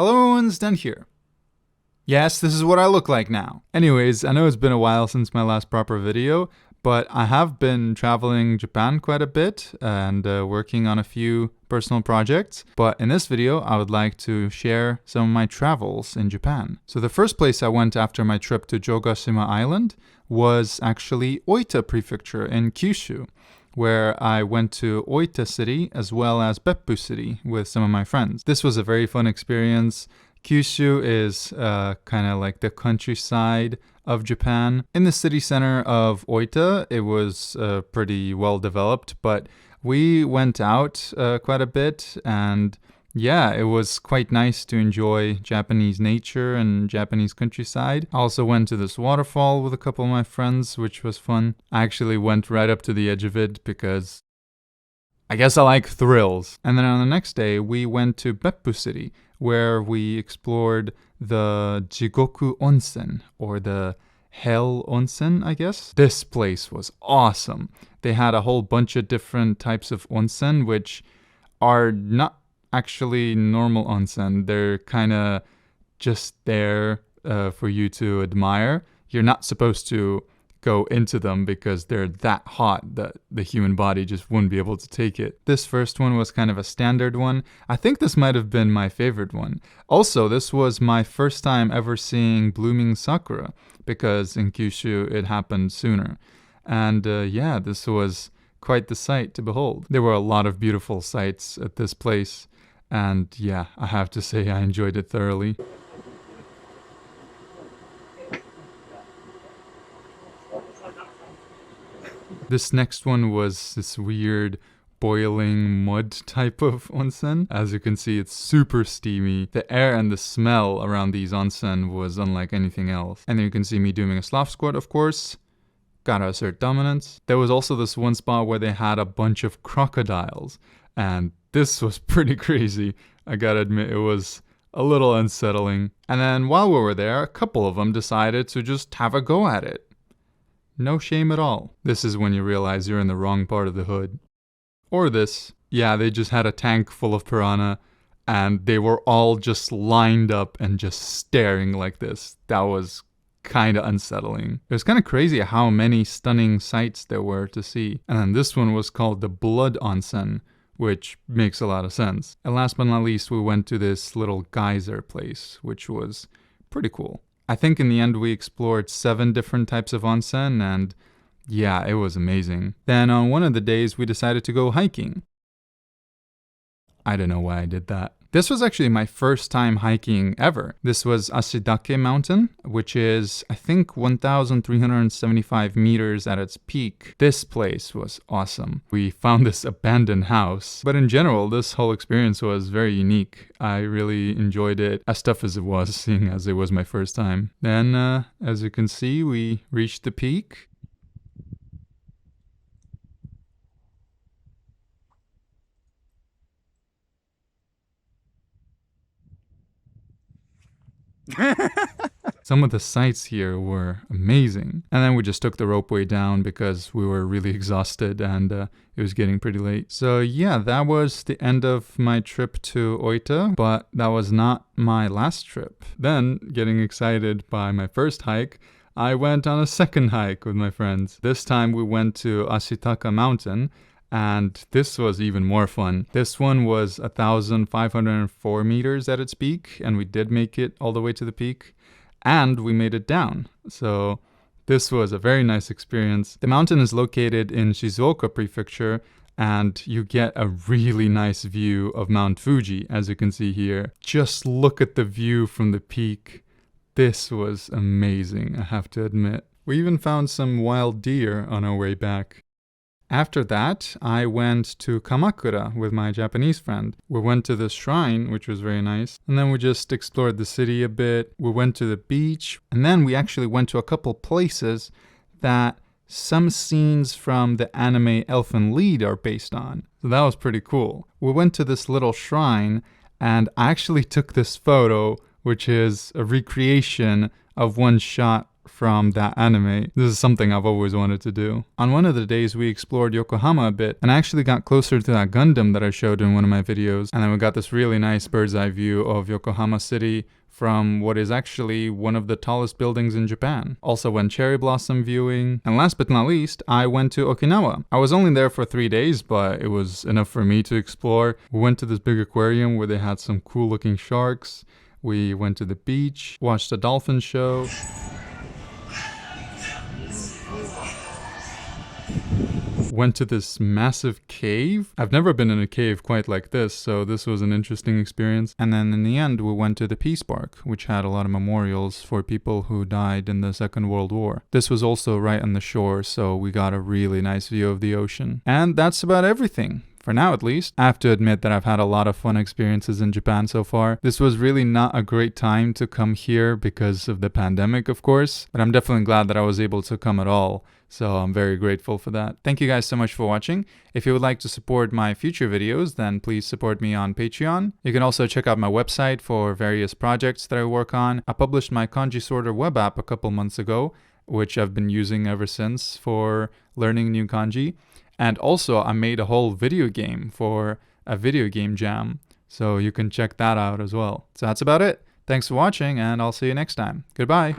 Hello, Onsen here. Yes, this is what I look like now. Anyways, I know it's been a while since my last proper video, but I have been traveling Japan quite a bit and working on a few personal projects. But in this video, I would like to share some of my travels in Japan. So the first place I went after my trip to Jogashima Island was actually Oita prefecture in Kyushu, where I went to Oita city as well as Beppu city with some of my friends. This was a very fun experience. Kyushu is kind of like the countryside of Japan. In the city center of Oita, it was pretty well developed, but we went out quite a bit, and yeah, it was quite nice to enjoy Japanese nature and Japanese countryside. I also went to this waterfall with a couple of my friends, which was fun. I actually went right up to the edge of it because I guess I like thrills. And then on the next day, we went to Beppu city, where we explored the Jigoku Onsen, or the Hell Onsen, I guess. This place was awesome. They had a whole bunch of different types of onsen, which are not actually normal onsen. They're kind of just there for you to admire. You're not supposed to go into them because they're that hot that the human body just wouldn't be able to take it. This first one was kind of a standard one. I think this might have been my favorite one. Also, this was my first time ever seeing blooming sakura, because in Kyushu it happened sooner. And yeah, this was quite the sight to behold. There were a lot of beautiful sights at this place, and yeah, I have to say I enjoyed it thoroughly. This next one was this weird boiling mud type of onsen. As you can see, it's super steamy. The air and the smell around these onsen was unlike anything else. And then you can see me doing a Slav squat, of course. Gotta assert dominance. There was also this one spot where they had a bunch of crocodiles, and this was pretty crazy. I gotta admit, it was a little unsettling. And then while we were there, a couple of them decided to just have a go at it. No shame at all. This is when you realize you're in the wrong part of the hood. Or this. Yeah, they just had a tank full of piranha, and they were all just lined up and just staring like this. That was kind of unsettling. It was kind of crazy how many stunning sights there were to see. And then this one was called the Blood Onsen, which makes a lot of sense. And last but not least, we went to this little geyser place, which was pretty cool. I think in the end we explored 7 different types of onsen, and yeah, it was amazing. Then on one of the days we decided to go hiking. I don't know why I did that. This was actually my first time hiking ever. This was Ashidake Mountain, which is, I think, 1,375 meters at its peak. This place was awesome. We found this abandoned house, but in general, this whole experience was very unique. I really enjoyed it, as tough as it was, seeing as it was my first time. Then, as you can see, we reached the peak. Some of the sights here were amazing. And then we just took the ropeway down because we were really exhausted and it was getting pretty late. So yeah, that was the end of my trip to Oita, but that was not my last trip. Then, getting excited by my first hike, I went on a second hike with my friends. This time we went to Ashitaka Mountain, and this was even more fun. This one was 1,504 meters at its peak, and we did make it all the way to the peak, and we made it down. So this was a very nice experience. The mountain is located in Shizuoka prefecture, and you get a really nice view of Mount Fuji, as you can see here. Just look at the view from the peak. This was amazing, I have to admit. We even found some wild deer on our way back. After that, I went to Kamakura with my Japanese friend. We went to the shrine, which was very nice. And then we just explored the city a bit. We went to the beach. And then we actually went to a couple places that some scenes from the anime Elfen Lied are based on. So that was pretty cool. We went to this little shrine, and I actually took this photo, which is a recreation of one shot from that anime. This is something I've always wanted to do. On one of the days, we explored Yokohama a bit, and I actually got closer to that Gundam that I showed in one of my videos, and then we got this really nice bird's eye view of Yokohama City from what is actually one of the tallest buildings in Japan. Also went cherry blossom viewing. And last but not least, I went to Okinawa. I was only there for 3 days, but it was enough for me to explore. We went to this big aquarium where they had some cool looking sharks. We went to the beach, watched a dolphin show. Went to this massive cave. I've never been in a cave quite like this, so this was an interesting experience. And then in the end, we went to the Peace Park, which had a lot of memorials for people who died in the Second World War. This was also right on the shore, so we got a really nice view of the ocean. And that's about everything. For now, at least. I have to admit that I've had a lot of fun experiences in Japan so far. This was really not a great time to come here because of the pandemic, of course, but I'm definitely glad that I was able to come at all. So I'm very grateful for that. Thank you guys so much for watching. If you would like to support my future videos, then please support me on Patreon. You can also check out my website for various projects that I work on. I published my kanji sorter web app a couple months ago, which I've been using ever since for learning new kanji. And also, I made a whole video game for a video game jam, so you can check that out as well. So that's about it. Thanks for watching, and I'll see you next time. Goodbye.